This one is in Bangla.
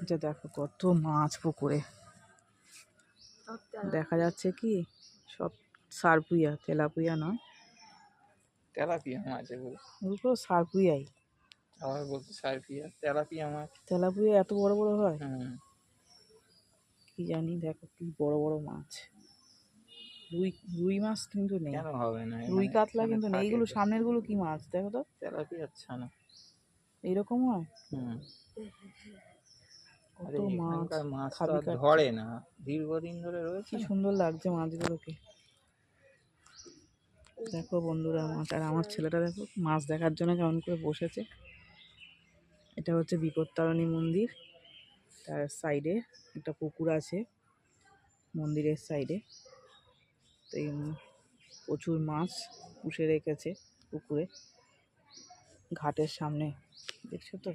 এটা দেখো কত মাছ পুকুরে, দেখা যাচ্ছে কি সব সারপুইয়া, তেলাপুইয়া নয়, তেলাপিয়া মাছ এগুলো। ওগুলো সারপুইয়াই। আবার বলতে সারপিয়া, তেলাপিয়া মাছ। তেলাপুইয়া এত বড় বড় হয় হুম। কি জানি। দেখো কি বড় বড় মাছ। রুই, রুই মাছ কিন্তু নেই, কেন হবে না, রুই এখানে কাতলা এখানে কিন্তু নেই। থাকে এইগুলো তো। সামনের গুলো কি মাছ দেখো তো, তেলাপিয়া ছানা। এইরকম হয়। হুম। কত আরে মাছ, এখানকার মাছ তো খাবি আর কাটছে। ধরে না, দীর্ঘদিন ধরে রয়েছে কি না। সুন্দর লাগছে মাছগুলোকে। দেখো বন্ধুরা মাছ, আর আমার ছেলেটা দেখো মাছ দেখার জন্য কেমন করে বসেছে। এটা হচ্ছে বিপত্তারিণী মন্দির, তার সাইডে একটা পুকুর আছে মন্দিরের সাইডে। তো এই প্রচুর মাছ পুষে রেখেছে পুকুরে, ঘাটের সামনে, দেখছো তো।